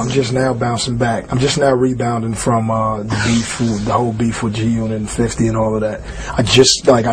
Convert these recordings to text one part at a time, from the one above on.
I'm just now bouncing back. I'm just now rebounding from the whole beef with G Unit and 50 and all of that. I just got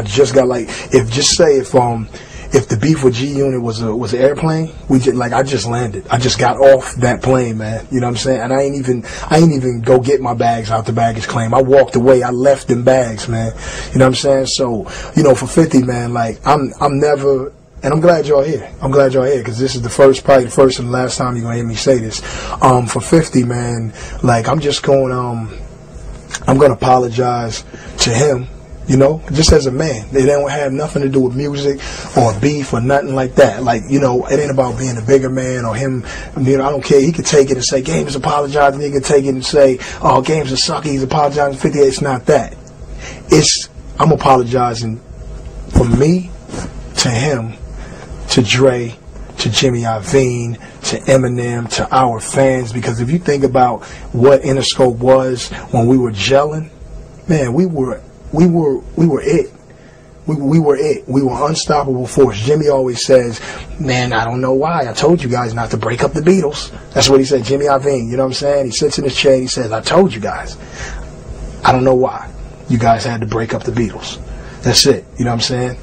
if the beef with G Unit was an airplane, I just landed. I just got off that plane, man. You know what I'm saying? And I ain't even go get my bags out the baggage claim. I walked away. I left them bags, man. You know what I'm saying? So, for 50, man, I'm never. And I'm glad y'all here. Because this is probably the first and the last time you're gonna hear me say this. For 50, man, I'm gonna apologize to him, just as a man. They don't have nothing to do with music or beef or nothing like that. It ain't about being a bigger man or him. I don't care. He could take it and say, Games apologizing. He could take it and say, oh, Games is sucky. He's apologizing. 50. It's not that. I'm apologizing for me, to him, to Dre, to Jimmy Iovine, to Eminem, to our fans, because if you think about what Interscope was when we were gelling, man, we were it. We were it. We were unstoppable force. Jimmy always says, man, I don't know why. I told you guys not to break up the Beatles. That's what he said, Jimmy Iovine, you know what I'm saying? He sits in his chair and he says, I told you guys. I don't know why you guys had to break up the Beatles. That's it, you know what I'm saying?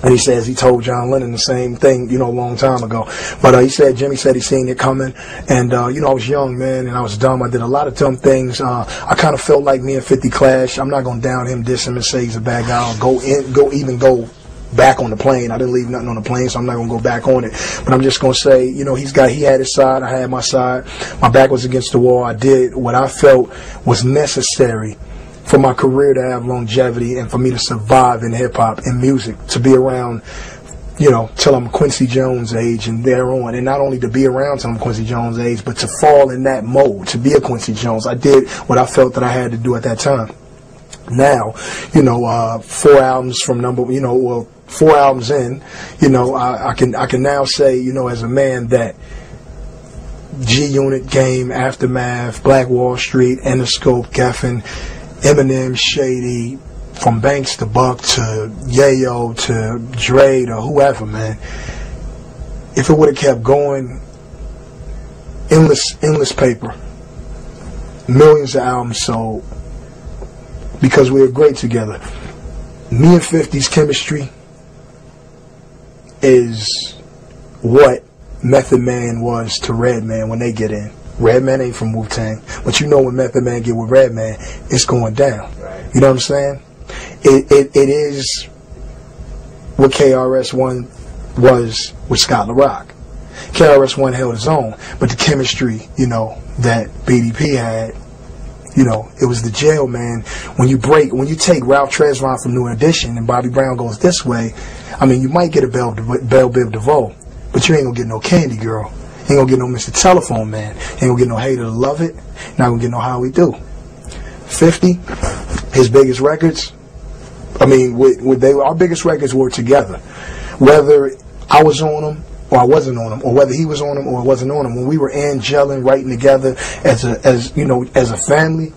And he says he told John Lennon the same thing, a long time ago. But Jimmy said he seen it coming. And, I was young, man, and I was dumb. I did a lot of dumb things. I kind of felt like me and 50 clash. I'm not going to down him, diss him, and say he's a bad guy. I'll go back on the plane. I didn't leave nothing on the plane, so I'm not going to go back on it. But I'm just going to say, he had his side. I had my side. My back was against the wall. I did what I felt was necessary for my career to have longevity and for me to survive in hip-hop and music, to be around, till I'm Quincy Jones age and thereon. And not only to be around till I'm Quincy Jones age, but to fall in that mode, to be a Quincy Jones. I did what I felt that I had to do at that time. Now, 4 albums from 4 albums in, I can now say, as a man, that G Unit, Game, Aftermath, Black Wall Street, Interscope, Geffen, Eminem, Shady, from Banks to Buck to Yayo to Dre to whoever, man. If it would have kept going, endless paper, millions of albums sold, because we were great together. Me and 50's chemistry is what Method Man was to Redman when they get in. Redman ain't from Wu-Tang, but when Method Man get with Redman, it's going down. Right. You know what I'm saying? It is what KRS-One was with Scott LaRock. KRS-One held his own, but the chemistry, that BDP had, it was the jail, man. When you take Ralph Tresvant from New Edition and Bobby Brown goes this way, you might get a Belle Biv DeVoe, but you ain't gonna get no Candy Girl. Ain't gonna get no Mr. Telephone Man. Ain't gonna get no Hater to Love It. Not gonna get no How We Do. 50, his biggest records, our biggest records were together. Whether I was on them or I wasn't on them, or whether he was on them or I wasn't on them, when we were gelling, writing together as a family,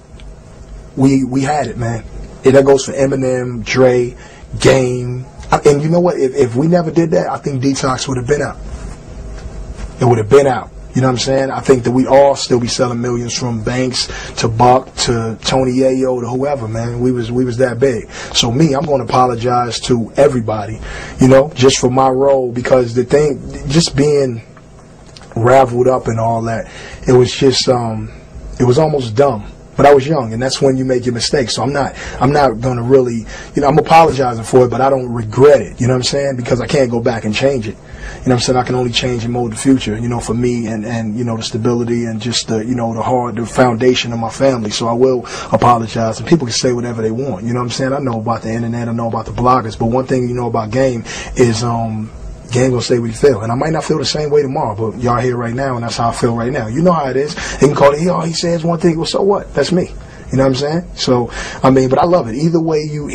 we had it, man. That goes for Eminem, Dre, Game. And you know what? If we never did that, I think Detox would have been out. It would have been out. You know what I'm saying? I think that we'd all still be selling millions, from Banks to Buck to Tony Yayo to whoever, man. We was that big. So I'm going to apologize to everybody, just for my role, because the thing, just being raveled up and all that, it was just, it was almost dumb. But I was young, and that's when you make your mistakes. So I'm not going to really, I'm apologizing for it, but I don't regret it. You know what I'm saying? Because I can't go back and change it. You know what I'm saying? I can only change and mold the future, for me and the stability and just the foundation of my family. So I will apologize, and people can say whatever they want. You know what I'm saying? I know about the internet, I know about the bloggers, but one thing about Game is, Game gonna say what he feel, and I might not feel the same way tomorrow, but y'all here right now, and that's how I feel right now. You know how it is. They can call it, he says one thing, well, so what? That's me. You know what I'm saying? So, but I love it. Either way you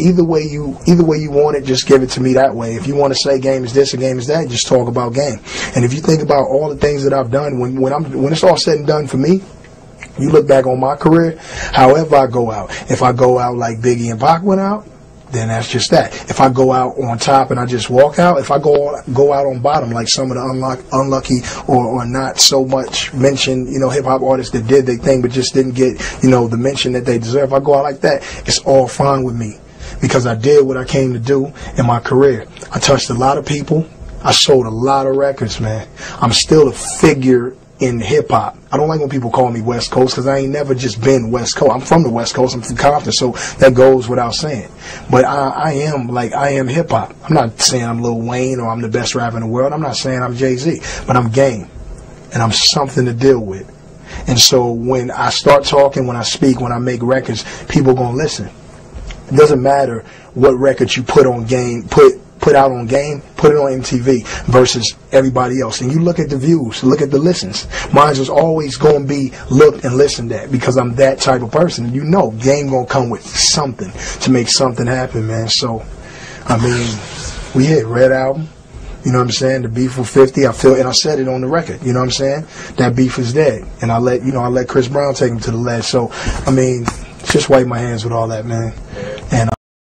want it, just give it to me that way. If you want to say Game is this or Game is that, just talk about Game. And if you think about all the things that I've done, when it's all said and done for me, you look back on my career, however I go out. If I go out like Biggie and Pac went out, then that's just that. If I go out on top and I just walk out, if I go out on bottom like some of the unlucky or not so much mentioned, you know, hip hop artists that did their thing but just didn't get, you know, the mention that they deserve, if I go out like that, it's all fine with me because I did what I came to do in my career. I touched a lot of people. I sold a lot of records, man. I'm still a figure in hip hop. I don't like when people call me West Coast because I ain't never just been West Coast. I'm from the West Coast. I'm from Compton, so that goes without saying. But I am hip hop. I'm not saying I'm Lil Wayne or I'm the best rapper in the world. I'm not saying I'm Jay-Z, but I'm game, and I'm something to deal with. And so when I start talking, when I speak, when I make records, people gonna listen. It doesn't matter what record you put on game, put out on game, put it on MTV versus everybody else. And you look at the views, look at the listens. Mine is always going to be looked and listened at because I'm that type of person. And you know, game going to come with something to make something happen, man. So, I mean, we hit Red Album. You know what I'm saying? The beef with 50, I feel, and I said it on the record. You know what I'm saying? That beef is dead. And I let Chris Brown take him to the ledge. So, I mean, just wipe my hands with all that, man. And